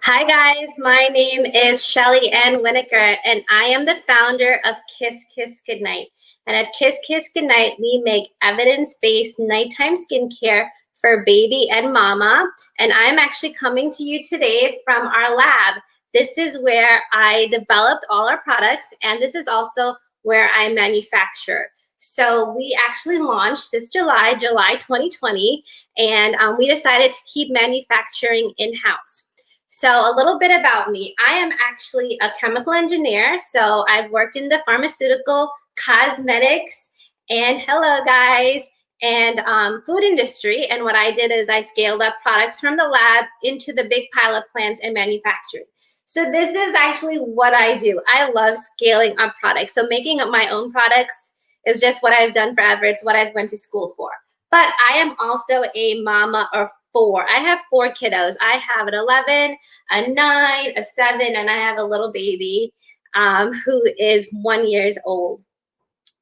Hi guys, my name is Shelly Ann Winokur and I am the founder of Kiss Goodnight. And at Kiss Goodnight, we make evidence-based nighttime skincare for baby and mama. And I'm actually coming to you today from our lab. This is where I developed all our products, and this is also where I manufacture. So we actually launched this July 2020, and we decided to keep manufacturing in-house. So a little bit about me. I am actually a chemical engineer. So I've worked in the pharmaceutical, cosmetics, and hello guys, and food industry. And what I did is I scaled up products from the lab into the big pilot plants and manufacturing. So this is actually what I do. I love scaling up products. So making up my own products is just what I've done forever. It's what I've went to school for. But I am also a mama of four. I have four kiddos. I have an 11, a 9, a 7, and I have a little baby who is 1 year old.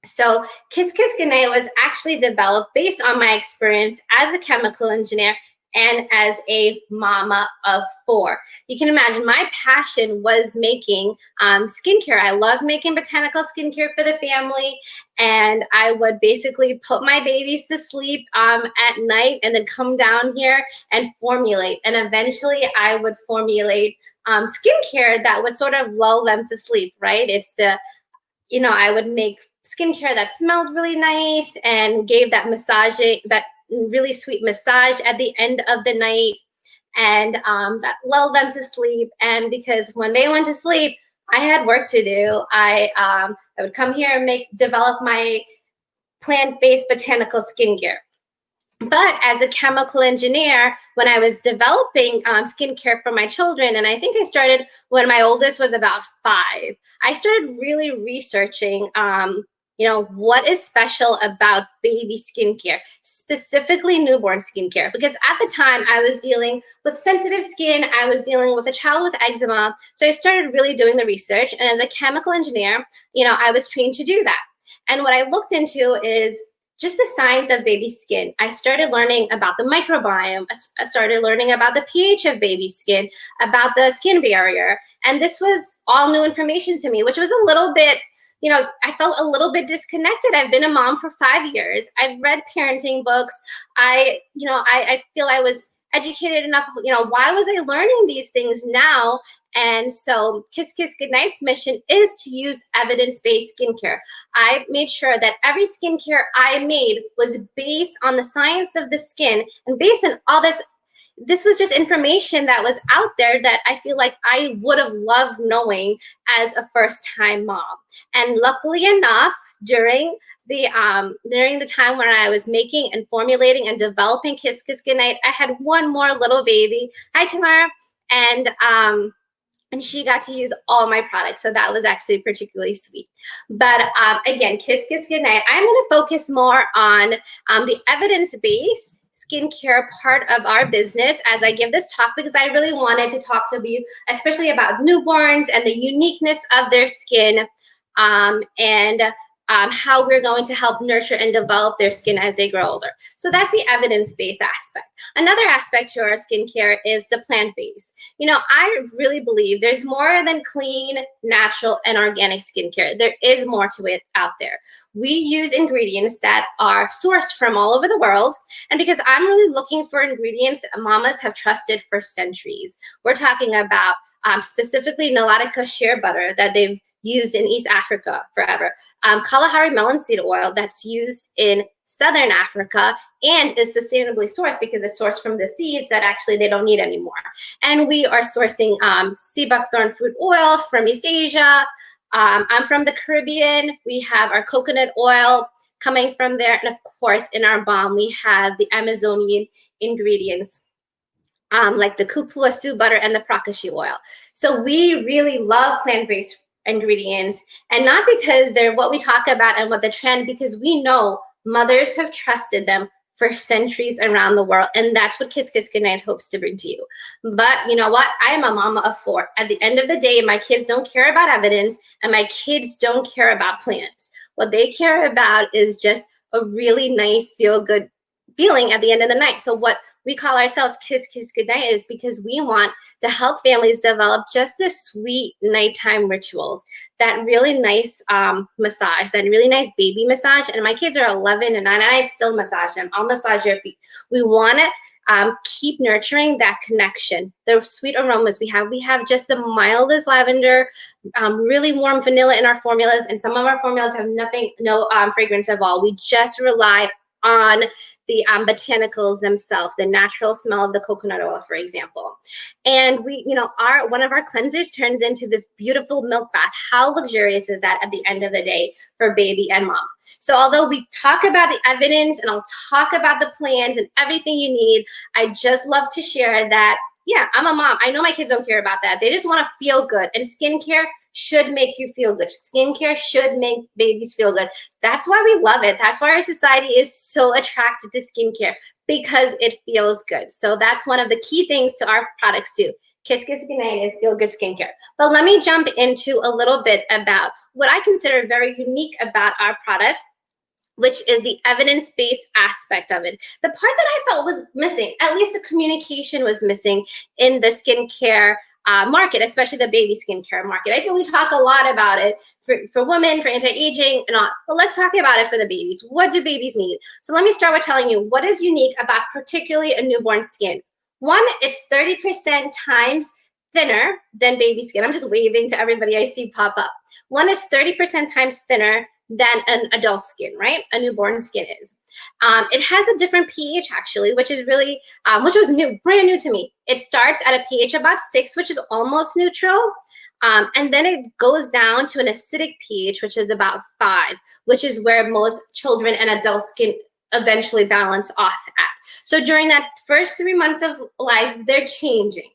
So Kiss Goodnight was actually developed based on my experience as a chemical engineer and as a mama of four. You can imagine my passion was making skincare. I love making botanical skincare for the family, and I would basically put my babies to sleep at night and then come down here and formulate. And eventually I would formulate skincare that would sort of lull them to sleep, right? It's the, I would make skincare that smelled really nice and gave that massaging, that really sweet massage at the end of the night, and that lulled them to sleep. And because when they went to sleep, I had work to do. I would come here and develop my plant-based botanical skincare. But as a chemical engineer, when I was developing skincare for my children, and I think I started when my oldest was about 5, I started really researching what is special about baby skincare, specifically newborn skincare, because at the time I was dealing with sensitive skin, I was dealing with a child with eczema. So I started really doing the research, and as a chemical engineer, I was trained to do that. And what I looked into is just the science of baby skin. I started learning about the microbiome. I started learning about the pH of baby skin, about the skin barrier. And this was all new information to me, which was a little bit, I felt a little bit disconnected. I've been a mom for 5 years. I've read parenting books. I feel I was educated enough. Why was I learning these things now? And so Kiss Goodnight's mission is to use evidence-based skincare. I made sure that every skincare I made was based on the science of the skin and based on all this. This was just information that was out there that I feel like I would have loved knowing as a first-time mom. And luckily enough, during the time when I was making and formulating and developing Kiss Goodnight, I had one more little baby. Hi, Tamara. And she got to use all my products. So that was actually particularly sweet. But again, Kiss Goodnight, I'm going to focus more on the evidence-based skincare part of our business as I give this talk, because I really wanted to talk to you, especially about newborns and the uniqueness of their skin, and how we're going to help nurture and develop their skin as they grow older. So that's the evidence-based aspect. Another aspect to our skincare is the plant-based. I really believe there's more than clean, natural, and organic skincare. There is more to it out there. We use ingredients that are sourced from all over the world. And because I'm really looking for ingredients that mamas have trusted for centuries. We're talking about specifically Nalatica shea butter that they've used in East Africa forever. Kalahari melon seed oil that's used in Southern Africa and is sustainably sourced because it's sourced from the seeds that actually they don't need anymore. And we are sourcing sea buckthorn fruit oil from East Asia. I'm from the Caribbean. We have our coconut oil coming from there. And of course, in our balm, we have the Amazonian ingredients, like the cupuaçu butter and the prakashi oil. So we really love plant-based ingredients, and not because they're what we talk about and what the trend, because we know mothers have trusted them for centuries around the world, and that's what Kiss Goodnight hopes to bring to you. But you know what? I am a mama of 4. At the end of the day, my kids don't care about evidence, and my kids don't care about plants. What they care about is just a really nice, feel-good feeling at the end of the night. So what we call ourselves Kiss Kiss Goodnight is because we want to help families develop just the sweet nighttime rituals, that really nice massage, that really nice baby massage. And my kids are 11 and 9, and I still massage them. I'll massage your feet. We want to keep nurturing that connection. The sweet aromas we have just the mildest lavender, really warm vanilla in our formulas, and some of our formulas have no fragrance at all. We just rely on the botanicals themselves, the natural smell of the coconut oil, for example. And we, one of our cleansers turns into this beautiful milk bath. How luxurious is that at the end of the day for baby and mom? So although we talk about the evidence and I'll talk about the plans and everything you need, I just love to share that, yeah, I'm a mom. I know my kids don't care about that. They just want to feel good. And skincare should make you feel good. Skincare should make babies feel good. That's why we love it. That's why our society is so attracted to skincare, because it feels good. So that's one of the key things to our products too. Kiss Kiss Goodnight is feel good skincare. But let me jump into a little bit about what I consider very unique about our product, which is the evidence-based aspect of it. The part that I felt was missing, at least the communication was missing in the skincare market, especially the baby skincare market. I feel we talk a lot about it for women, for anti-aging and all, but let's talk about it for the babies. What do babies need? So let me start with telling you what is unique about particularly a newborn skin. One, it's 30% times thinner than baby skin. I'm just waving to everybody I see pop up. One is 30% times thinner than an adult skin, right? A newborn skin is. It has a different pH actually, which is really, which was brand new to me. It starts at a pH about 6, which is almost neutral. And then it goes down to an acidic pH, which is about 5, which is where most children and adult skin eventually balance off at. So during that first 3 months of life, they're changing.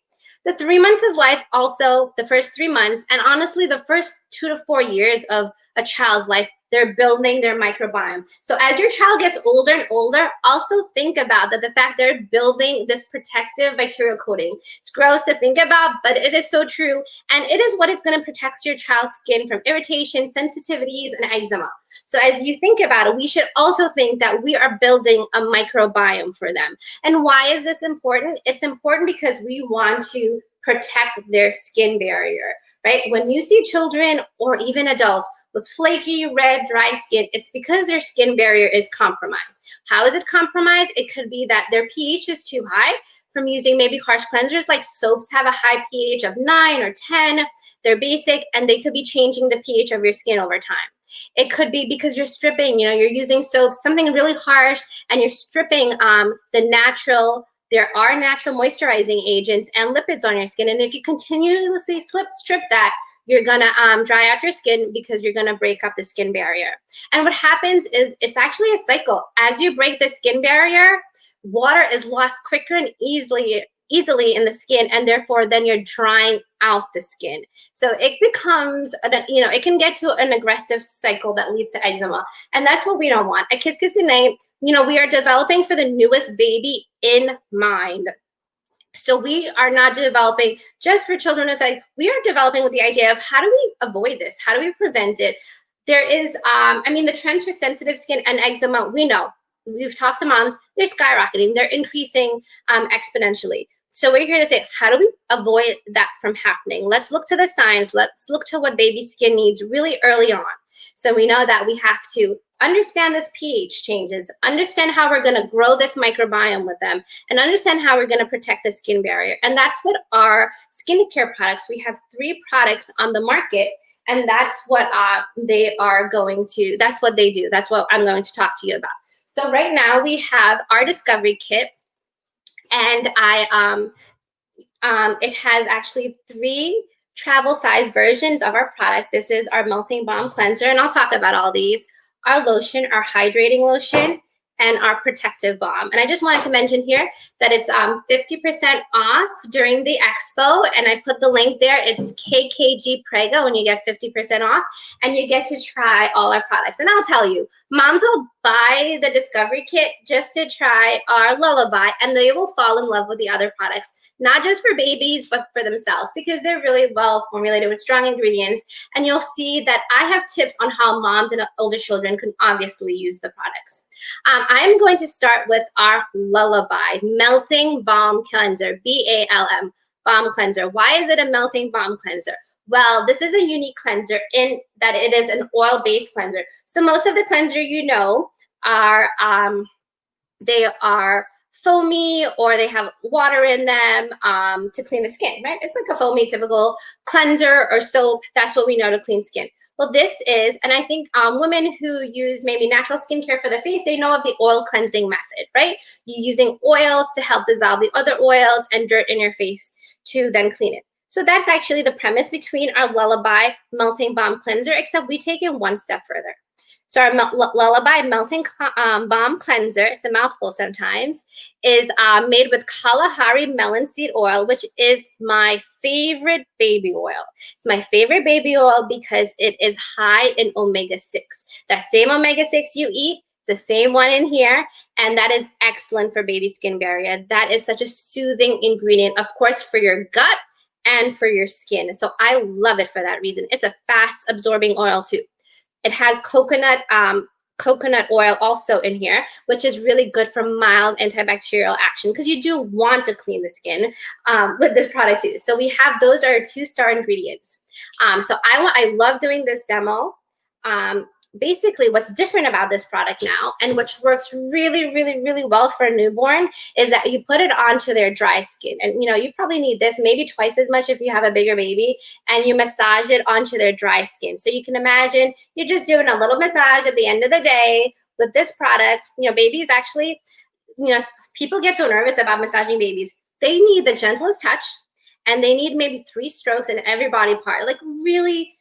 The 3 months of life, also the first 3 months, and honestly, the first 2 to 4 years of a child's life, they're building their microbiome. So as your child gets older and older, also think about that the fact they're building this protective bacterial coating. It's gross to think about, but it is so true. And it is what is going to protect your child's skin from irritation, sensitivities, and eczema. So as you think about it, we should also think that we are building a microbiome for them. And why is this important? It's important because we want to protect their skin barrier, right? When you see children or even adults with flaky, red, dry skin, it's because their skin barrier is compromised. How is it compromised? It could be that their pH is too high from using maybe harsh cleansers, like soaps have a high pH of 9 or 10. They're basic, and they could be changing the pH of your skin over time. It could be because you're stripping, you're using soaps, something really harsh, and you're stripping there are natural moisturizing agents and lipids on your skin. And if you continuously strip that, you're gonna dry out your skin because you're gonna break up the skin barrier. And what happens is it's actually a cycle. As you break the skin barrier, water is lost quicker and easily in the skin, and therefore then you're drying out the skin. So it becomes, it can get to an aggressive cycle that leads to eczema. And that's what we don't want. At Kiss Kiss Goodnight, we are developing for the newest baby in mind. So we are not developing just for children with we are developing with the idea of how do we avoid this? How do we prevent it? There is, the trends for sensitive skin and eczema, we know. We've talked to moms, they're skyrocketing, they're increasing exponentially. So we're here to say, how do we avoid that from happening? Let's look to the signs. Let's look to what baby skin needs really early on. So we know that we have to understand this pH changes, understand how we're going to grow this microbiome with them, and understand how we're going to protect the skin barrier. And that's what our skincare products, we have 3 products on the market, and that's what that's what they do. That's what I'm going to talk to you about. So right now we have our Discovery Kit, and it has actually 3 travel size versions of our product. This is our Melting Balm Cleanser, and I'll talk about all these. Our lotion, our hydrating lotion, and our protective balm. And I just wanted to mention here that it's 50% off during the expo, and I put the link there. It's KKG Prego, and you get 50% off, and you get to try all our products. And I'll tell you, moms will buy actually the discovery kit just to try our Lullaby, and they will fall in love with the other products, not just for babies, but for themselves, because they're really well formulated with strong ingredients. And you'll see that I have tips on how moms and older children can obviously use the products. I'm going to start with our Lullaby Melting Balm Cleanser, BALM, Balm Cleanser. Why is it a melting balm cleanser? Well, this is a unique cleanser in that it is an oil-based cleanser. So most of the cleanser are they are foamy, or they have water in them to clean the skin, right? It's like a foamy typical cleanser or soap. That's what we know to clean skin. Well, this is, and I think women who use maybe natural skincare for the face, they know of the oil cleansing method, right? You're using oils to help dissolve the other oils and dirt in your face to then clean it. So that's actually the premise between our Lullaby Melting Balm Cleanser, except we take it one step further. So our Lullaby Melting Balm Cleanser, it's a mouthful sometimes, is made with Kalahari melon seed oil, which is my favorite baby oil. It's my favorite baby oil because it is high in omega-6. That same omega-6 you eat, it's the same one in here, and that is excellent for baby skin barrier. That is such a soothing ingredient, of course, for your gut and for your skin. So I love it for that reason. It's a fast absorbing oil too. It has coconut oil also in here, which is really good for mild antibacterial action, because you do want to clean the skin with this product too. So we have, those are 2-star ingredients. So I love doing this demo. Basically, what's different about this product now, and which works really, really, really well for a newborn, is that you put it onto their dry skin. And you probably need this maybe twice as much if you have a bigger baby, and you massage it onto their dry skin. So you can imagine you're just doing a little massage at the end of the day with this product. Babies actually, people get so nervous about massaging babies. They need the gentlest touch, and they need maybe 3 strokes in every body part, like really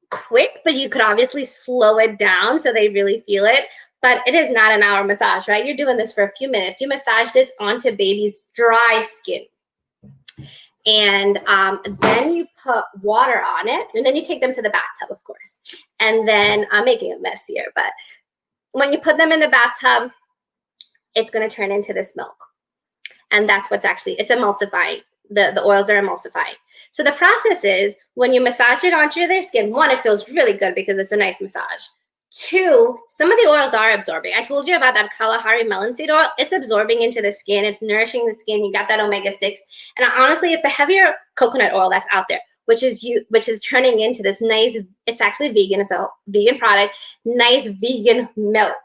quick, but you could obviously slow it down so they really feel it. But it is not an hour massage, right? You're doing this for a few minutes. You massage this onto baby's dry skin. And then you put water on it, and then you take them to the bathtub, of course. And then I'm making a mess here, but when you put them in the bathtub, it's going to turn into this milk. And that's what's actually, it's emulsifying. The oils are emulsifying. So the process is, when you massage it onto their skin, 1, it feels really good because it's a nice massage. 2, some of the oils are absorbing. I told you about that Kalahari melon seed oil. It's absorbing into the skin. It's nourishing the skin. You got that omega-6. And honestly, it's the heavier coconut oil that's out there, which is turning into this nice, it's actually vegan. It's a vegan product, nice vegan milk.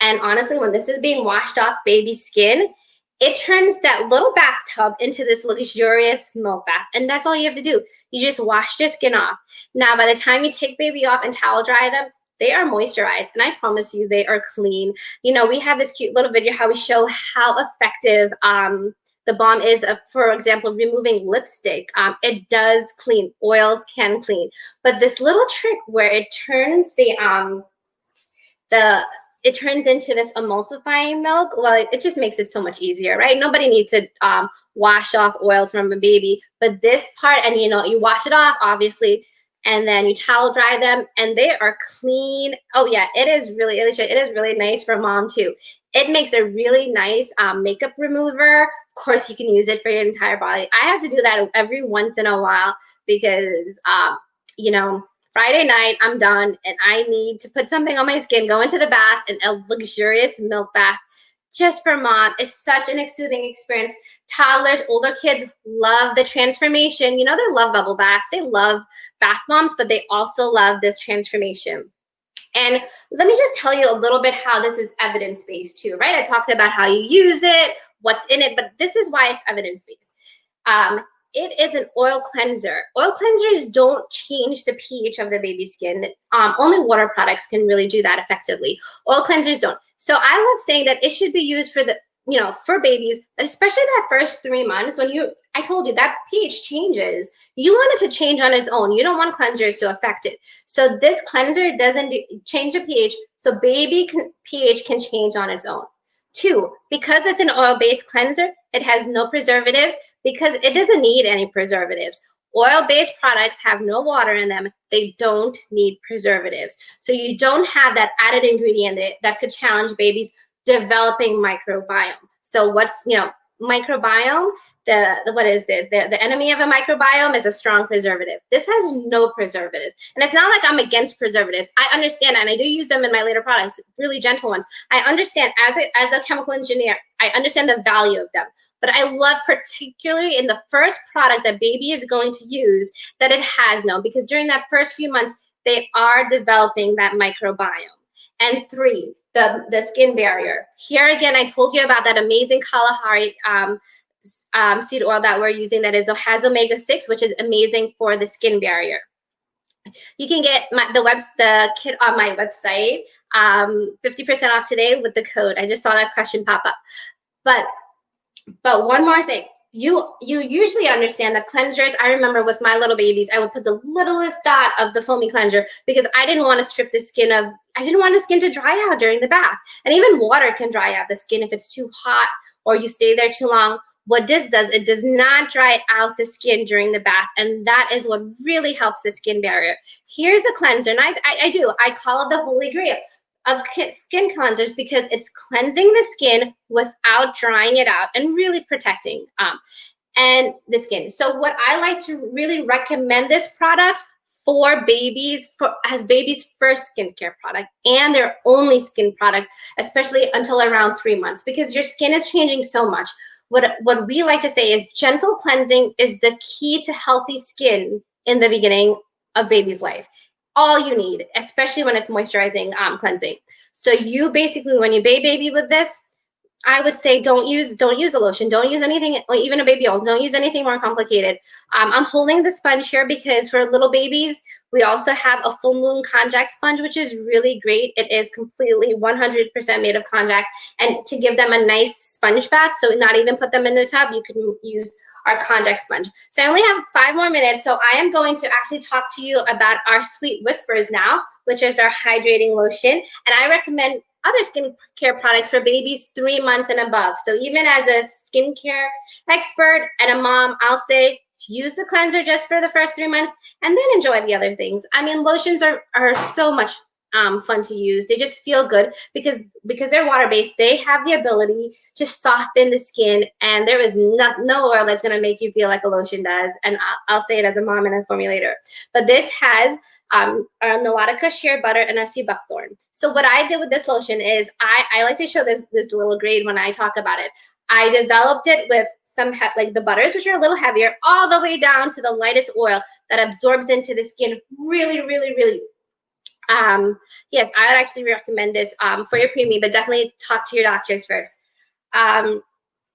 And honestly, when this is being washed off baby skin, it turns that little bathtub into this luxurious milk bath. And that's all you have to do. You just wash your skin off. Now, by the time you take baby off and towel dry them, they are moisturized. And I promise you, they are clean. We have this cute little video how we show how effective the balm is, for example, removing lipstick. It does clean. Oils can clean. But this little trick where it turns it turns into this emulsifying milk, well, it just makes it so much easier, right? Nobody needs to wash off oils from a baby, but this part, and you wash it off, obviously, and then you towel dry them, and they are clean. Oh yeah, it is really nice for mom too. It makes a really nice makeup remover. Of course, you can use it for your entire body. I have to do that every once in a while because, Friday night, I'm done, and I need to put something on my skin, go into the bath, and a luxurious milk bath just for mom. It's such an soothing experience. Toddlers, older kids love the transformation. They love bubble baths. They love bath bombs, but they also love this transformation. And let me just tell you a little bit how this is evidence-based too, right? I talked about how you use it, what's in it, but this is why it's evidence-based. It is an oil cleanser. Oil cleansers don't change the pH of the baby's skin. Only water products can really do that effectively. Oil cleansers don't. So I love saying that it should be used for for babies, especially that first 3 months when I told you that pH changes. You want it to change on its own. You don't want cleansers to affect it. So this cleanser doesn't change the pH, so baby pH can change on its own. 2, because it's an oil-based cleanser, it has no preservatives, because it doesn't need any preservatives. Oil-based products have no water in them. They don't need preservatives. So you don't have that added ingredient that could challenge babies developing microbiome. So what's, microbiome, the enemy of a microbiome is a strong preservative. This has no preservative. And it's not like I'm against preservatives. I understand, and I do use them in my later products, really gentle ones. I understand, as a chemical engineer, I understand the value of them. But I love, particularly in the first product that baby is going to use, that it has no, because during that first few months, they are developing that microbiome. And 3, the skin barrier. Here again, I told you about that amazing Kalahari seed oil that we're using that has omega-6, which is amazing for the skin barrier. You can get the kit on my website, 50% off today with the code. I just saw that question pop up. But one more thing. You usually understand that cleansers, I remember with my little babies, I would put the littlest dot of the foamy cleanser because I didn't want to strip the skin of, I didn't want the skin to dry out during the bath. And even water can dry out the skin if it's too hot or you stay there too long. What this does, it does not dry out the skin during the bath. And that is what really helps the skin barrier. Here's a cleanser, and I call it the holy grail of skin cleansers because it's cleansing the skin without drying it out and really protecting and the skin. So what I like to really recommend this product for babies, as baby's first skincare product and their only skin product, especially until around 3 months, because your skin is changing so much. What we like to say is gentle cleansing is the key to healthy skin in the beginning of baby's life. All you need, especially when it's moisturizing cleansing. So you basically, when you bathe baby with this, I would say don't use a lotion, don't use anything, or even a baby oil, don't use anything more complicated. I'm holding the sponge here because for little babies, we also have a full moon konjac sponge, which is really great. It is completely 100% made of konjac, and to give them a nice sponge bath, so not even put them in the tub, you can use our konjac sponge. So I only have 5 more minutes, so I am going to actually talk to you about our Sweet Whispers now, which is our hydrating lotion, and I recommend other skincare products for babies 3 months and above. So even as a skincare expert and a mom, I'll say use the cleanser just for the first 3 months and then enjoy the other things. I mean, lotions are so much fun to use. They just feel good because they're water-based. They have the ability to soften the skin, and there is no oil that's going to make you feel like a lotion does. And I'll say it as a mom and a formulator. But this has our Nautica shea butter and our sea buckthorn. So what I did with this lotion is I like to show this little grade when I talk about it. I developed it with some like the butters, which are a little heavier, all the way down to the lightest oil that absorbs into the skin really, really, really. Yes, I would actually recommend this for your preemie, but definitely talk to your doctors first.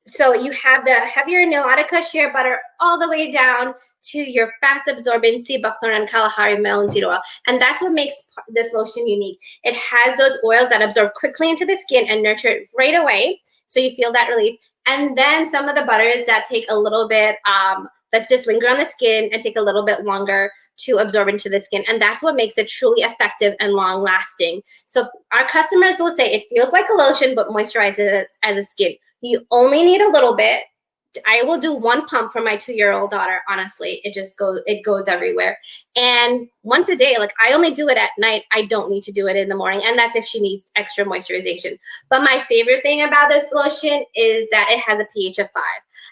So you have the heavier Nautica shea butter all the way down to your fast absorbing sea buckthorn and Kalahari melon seed oil. And that's what makes this lotion unique. It has those oils that absorb quickly into the skin and nurture it right away. So you feel that relief. And then some of the butters that take a little bit, that just linger on the skin and take a little bit longer to absorb into the skin. And that's what makes it truly effective and long lasting. So our customers will say it feels like a lotion, but moisturizes it as a skin. You only need a little bit. I will do 1 pump for my 2-year-old daughter. Honestly, it goes everywhere. And once a day, like I only do it at night. I don't need to do it in the morning. And that's if she needs extra moisturization. But my favorite thing about this lotion is that it has a pH of 5.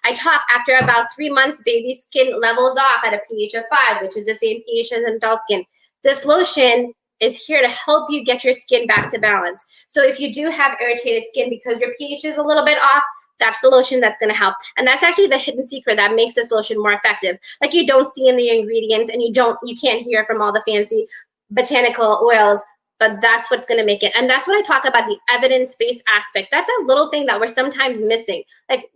I talk after about 3 months, baby skin levels off at a pH of 5, which is the same pH as adult skin. This lotion is here to help you get your skin back to balance. So if you do have irritated skin because your pH is a little bit off, that's the lotion that's going to help. And that's actually the hidden secret that makes this lotion more effective. Like you don't see in the ingredients and you can't hear from all the fancy botanical oils, but that's what's going to make it. And that's what I talk about, the evidence-based aspect. That's a little thing that we're sometimes missing. Like,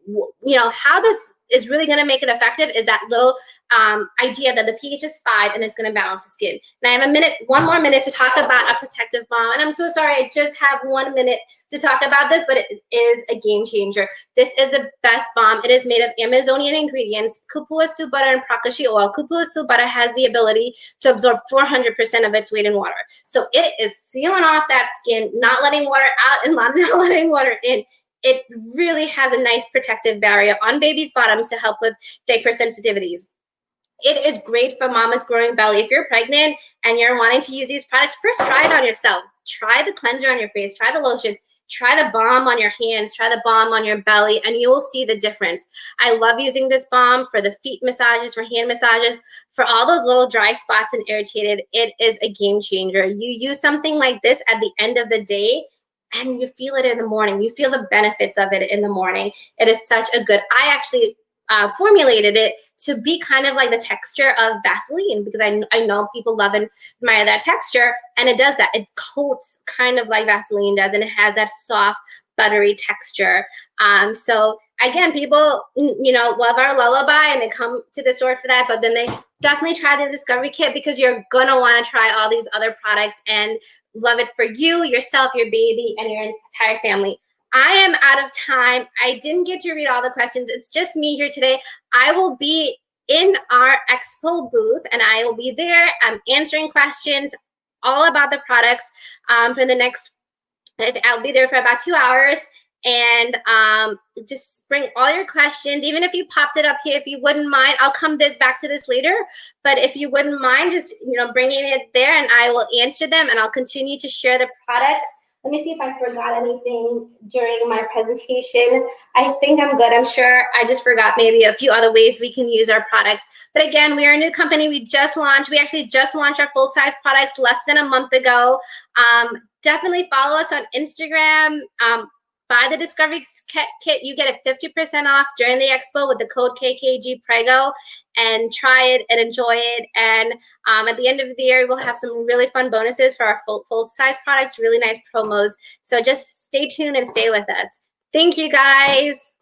how this is really going to make it effective is that little idea that the pH is 5 and it's going to balance the skin. And I have one more minute to talk about a protective balm. And I'm so sorry, I just have 1 minute to talk about this, but it is a game changer. This is the best balm. It is made of Amazonian ingredients, kupua soup butter and prakashi oil. Kupua soup butter has the ability to absorb 400% of its weight in water. So it is sealing off that skin, not letting water out and not letting water in. It really has a nice protective barrier on babies' bottoms to help with diaper sensitivities. It is great for mama's growing belly. If you're pregnant and you're wanting to use these products, first try it on yourself. Try the cleanser on your face, try the lotion, try the balm on your hands, try the balm on your belly, and you will see the difference. I love using this balm for the feet massages, for hand massages, for all those little dry spots and irritated. It is a game changer. You use something like this at the end of the day, and you feel it in the morning. You feel the benefits of it in the morning. It is such a good, I actually formulated it to be kind of like the texture of Vaseline, because I know people love and admire that texture, and it does that. It coats kind of like Vaseline does, and it has that soft, buttery texture. So again, people, love our lullaby and they come to the store for that, but then they definitely try the Discovery Kit, because you're gonna want to try all these other products and love it for you, yourself, your baby, and your entire family. I am out of time. I didn't get to read all the questions. It's just me here today. I will be in our expo booth, and I will be there answering questions all about the products for the next, I'll be there for about 2 hours. And just bring all your questions. Even if you popped it up here, if you wouldn't mind, I'll come back to this later. But if you wouldn't mind, just bringing it there, and I will answer them, and I'll continue to share the products. Let me see if I forgot anything during my presentation. I think I'm good. I'm sure I just forgot maybe a few other ways we can use our products. But again, we are a new company. We just launched. We actually just launched our full-size products less than a month ago. Definitely follow us on Instagram. Buy the Discovery Kit. You get a 50% off during the expo with the code KKGPREGO, and try it and enjoy it. And at the end of the year, we'll have some really fun bonuses for our full-size products, really nice promos. So just stay tuned and stay with us. Thank you, guys.